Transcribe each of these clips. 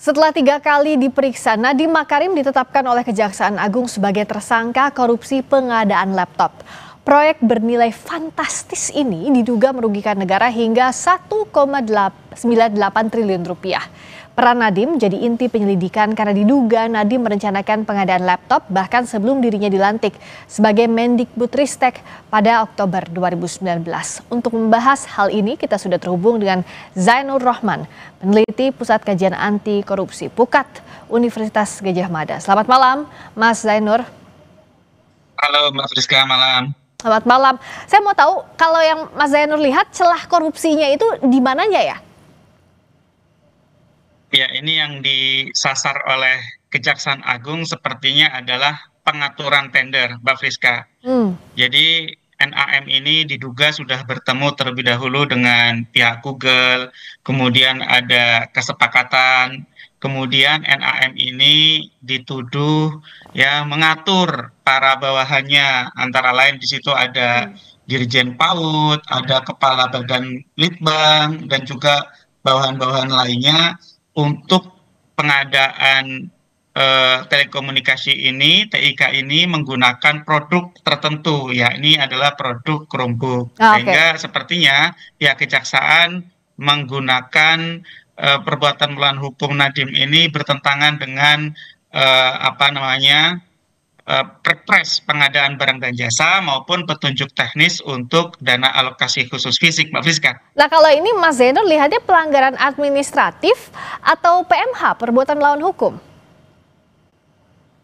Setelah 3 kali diperiksa, Nadiem Makarim ditetapkan oleh Kejaksaan Agung sebagai tersangka korupsi pengadaan laptop. Proyek bernilai fantastis ini diduga merugikan negara hingga 1,98 triliun rupiah. Peran Nadiem jadi inti penyelidikan karena diduga Nadiem merencanakan pengadaan laptop bahkan sebelum dirinya dilantik sebagai Mendikbudristek pada Oktober 2019. Untuk membahas hal ini kita sudah terhubung dengan Zainur Rohman, peneliti Pusat Kajian Anti Korupsi PUKAT Universitas Gadjah Mada. Selamat malam, Mas Zainur. Halo Mbak Friska, malam. Selamat malam. Saya mau tahu kalau yang Mas Zainur lihat celah korupsinya itu di mananya ya? Ya, ini yang disasar oleh Kejaksaan Agung sepertinya adalah pengaturan tender, Mbak Friska. Jadi NAM ini diduga sudah bertemu terlebih dahulu dengan pihak Google, kemudian ada kesepakatan, kemudian NAM ini dituduh ya mengatur para bawahannya, antara lain di situ ada Dirjen PAUD, ada Kepala Badan Litbang, dan juga bawahan-bawahan lainnya untuk pengadaan telekomunikasi ini, TIK ini menggunakan produk tertentu, ya ini adalah produk Chromebook. Sehingga sepertinya pihak kejaksaan menggunakan perbuatan melawan hukum Nadiem ini bertentangan dengan Perpres pengadaan barang dan jasa maupun petunjuk teknis untuk dana alokasi khusus fisik, Mbak Friska. Nah kalau ini Mas Zainur lihatnya pelanggaran administratif atau PMH, perbuatan melawan hukum?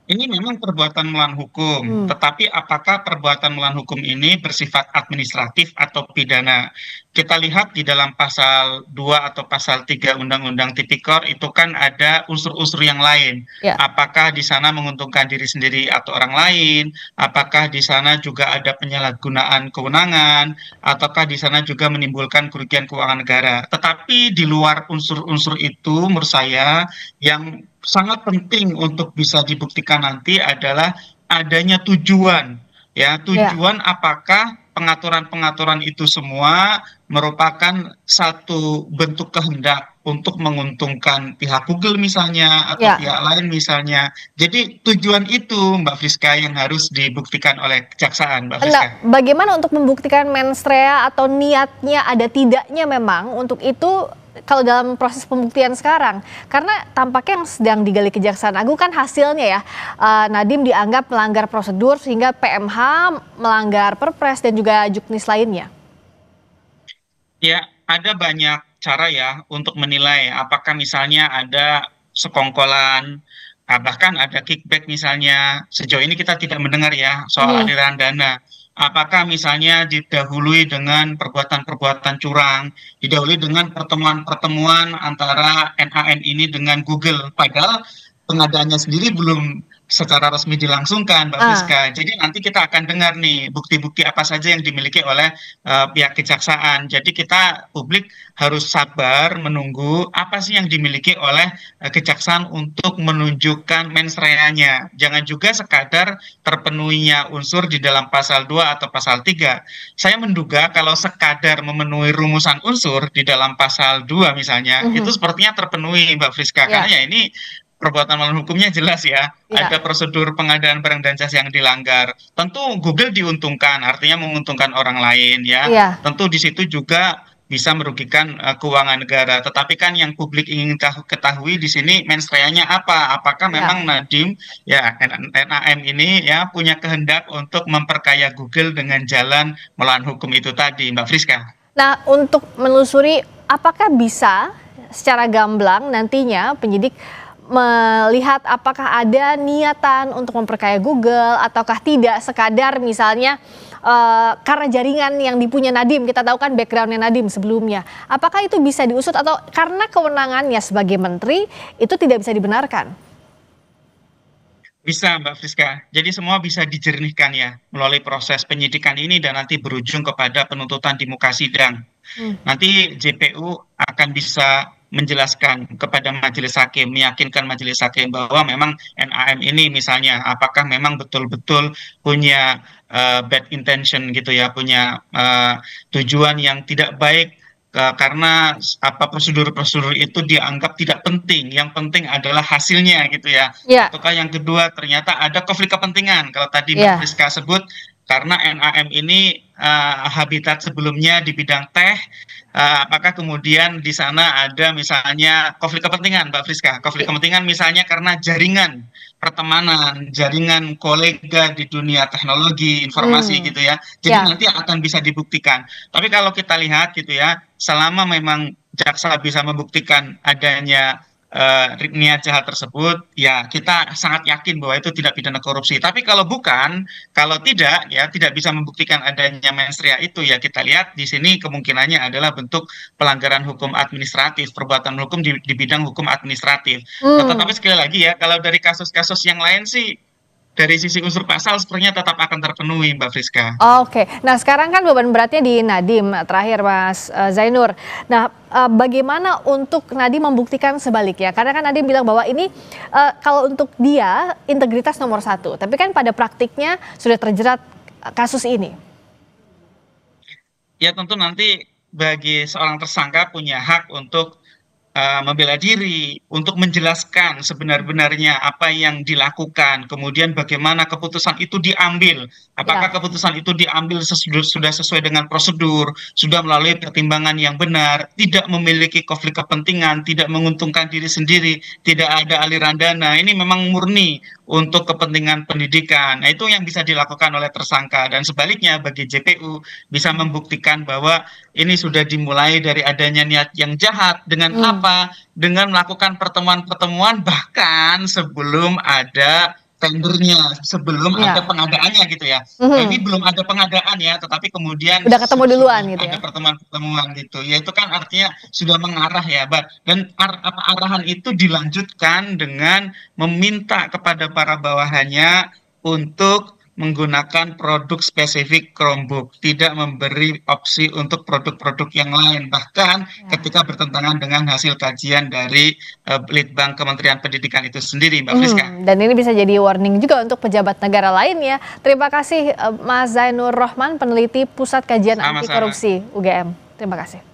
Ini memang perbuatan melawan hukum, tetapi apakah perbuatan melawan hukum ini bersifat administratif atau pidana? Kita lihat di dalam pasal 2 atau pasal 3 Undang-Undang Tipikor itu kan ada unsur-unsur yang lain. Ya. Apakah di sana menguntungkan diri sendiri atau orang lain? Apakah di sana juga ada penyalahgunaan kewenangan? Ataukah di sana juga menimbulkan kerugian keuangan negara? Tetapi di luar unsur-unsur itu menurut saya yang sangat penting untuk bisa dibuktikan nanti adalah adanya tujuan. Ya, tujuan apakah pengaturan-pengaturan itu semua merupakan satu bentuk kehendak untuk menguntungkan pihak Google misalnya atau pihak lain misalnya. Jadi tujuan itu Mbak Friska yang harus dibuktikan oleh kejaksaan, Mbak Friska. Bagaimana untuk membuktikan mens rea atau niatnya ada tidaknya memang untuk itu kalau dalam proses pembuktian sekarang? Karena tampaknya yang sedang digali Kejaksaan Agung kan hasilnya ya, Nadiem dianggap melanggar prosedur sehingga PMH melanggar Perpres dan juga juknis lainnya. Ya, ada banyak cara ya untuk menilai apakah misalnya ada sekongkolan, bahkan ada kickback misalnya. Sejauh ini kita tidak mendengar ya soal aliran dana. Apakah misalnya didahului dengan perbuatan-perbuatan curang, didahului dengan pertemuan-pertemuan antara NAN ini dengan Google, padahal pengadaannya sendiri belum secara resmi dilangsungkan, Mbak Friska. Jadi nanti kita akan dengar nih bukti-bukti apa saja yang dimiliki oleh pihak kejaksaan. Jadi kita publik harus sabar menunggu apa sih yang dimiliki oleh kejaksaan untuk menunjukkan mens rea-nya. Jangan juga sekadar terpenuhinya unsur di dalam pasal 2 atau pasal 3. Saya menduga kalau sekadar memenuhi rumusan unsur di dalam pasal 2 misalnya, itu sepertinya terpenuhi, Mbak Friska. Karena ya ini perbuatan melawan hukumnya jelas ya. Ada prosedur pengadaan barang dan jasa yang dilanggar. Tentu Google diuntungkan, artinya menguntungkan orang lain ya. Tentu di situ juga bisa merugikan keuangan negara. Tetapi kan yang publik ingin ketahui di sini mens rea-nya apa? Apakah memang Nadiem ya NAM ini ya punya kehendak untuk memperkaya Google dengan jalan melawan hukum itu tadi, Mbak Friska? Nah, untuk menelusuri apakah bisa secara gamblang nantinya penyidik melihat apakah ada niatan untuk memperkaya Google ataukah tidak, sekadar misalnya karena jaringan yang dipunya Nadiem, kita tahu kan backgroundnya Nadiem sebelumnya, apakah itu bisa diusut atau karena kewenangannya sebagai menteri itu tidak bisa dibenarkan? Bisa, Mbak Friska. Jadi semua bisa dijernihkan ya melalui proses penyidikan ini dan nanti berujung kepada penuntutan di muka sidang. Nanti JPU akan bisa menjelaskan kepada majelis hakim, meyakinkan majelis hakim bahwa memang NAM ini misalnya apakah memang betul-betul punya bad intention gitu ya, punya tujuan yang tidak baik karena prosedur-prosedur itu dianggap tidak penting, yang penting adalah hasilnya gitu ya. Ya, Ataukah yang kedua ternyata ada konflik kepentingan. Kalau tadi Mbak ya. Friska sebut karena NAM ini habitat sebelumnya di bidang teh, apakah kemudian di sana ada misalnya konflik kepentingan, Mbak Friska? Konflik kepentingan misalnya karena jaringan pertemanan, jaringan kolega di dunia teknologi, informasi Hmm, gitu ya. Jadi ya. nanti akan bisa dibuktikan. Tapi kalau kita lihat gitu ya, selama memang jaksa bisa membuktikan adanya niat jahat tersebut, ya kita sangat yakin bahwa itu tidak pidana korupsi. Tapi kalau bukan, kalau tidak, ya tidak bisa membuktikan adanya mens rea itu, ya kita lihat di sini kemungkinannya adalah bentuk pelanggaran hukum administratif, perbuatan hukum di bidang hukum administratif. Tetapi Hmm. sekali lagi ya, kalau dari kasus-kasus yang lain sih, dari sisi unsur pasal sepertinya tetap akan terpenuhi, Mbak Friska. Oke, nah sekarang kan beban beratnya di Nadiem terakhir Mas Zainur. Nah, bagaimana untuk Nadiem membuktikan sebaliknya? Karena kan Nadiem bilang bahwa ini kalau untuk dia integritas nomor satu, tapi kan pada praktiknya sudah terjerat kasus ini. Ya tentu nanti bagi seorang tersangka punya hak untuk membela diri, untuk menjelaskan sebenar-benarnya apa yang dilakukan, kemudian bagaimana keputusan itu diambil. Apakah Ya. keputusan itu diambil sudah sesuai dengan prosedur, sudah melalui pertimbangan yang benar, tidak memiliki konflik kepentingan, tidak menguntungkan diri sendiri, tidak ada aliran dana. Ini memang murni untuk kepentingan pendidikan. Nah, itu yang bisa dilakukan oleh tersangka. Dan sebaliknya bagi JPU bisa membuktikan bahwa ini sudah dimulai dari adanya niat yang jahat dengan Hmm. apa? Dengan melakukan pertemuan-pertemuan bahkan sebelum ada tendernya, sebelum ada Ya. pengadaannya gitu ya. Nah, ini Mhm. belum ada pengadaan ya, tetapi kemudian Udah ketemu duluan sudah gitu ada ya. pertemuan-pertemuan gitu. Ya itu kan artinya sudah mengarah ya, Mbak. Dan arahan itu dilanjutkan dengan meminta kepada para bawahannya untuk menggunakan produk spesifik Chromebook, tidak memberi opsi untuk produk-produk yang lain. Bahkan Ya. ketika bertentangan dengan hasil kajian dari Litbang Kementerian Pendidikan itu sendiri, Mbak Friska. Dan ini bisa jadi warning juga untuk pejabat negara lainnya. Terima kasih Mas Zainur Rohman, peneliti Pusat Kajian Anti Sama-sama. Korupsi UGM. Terima kasih.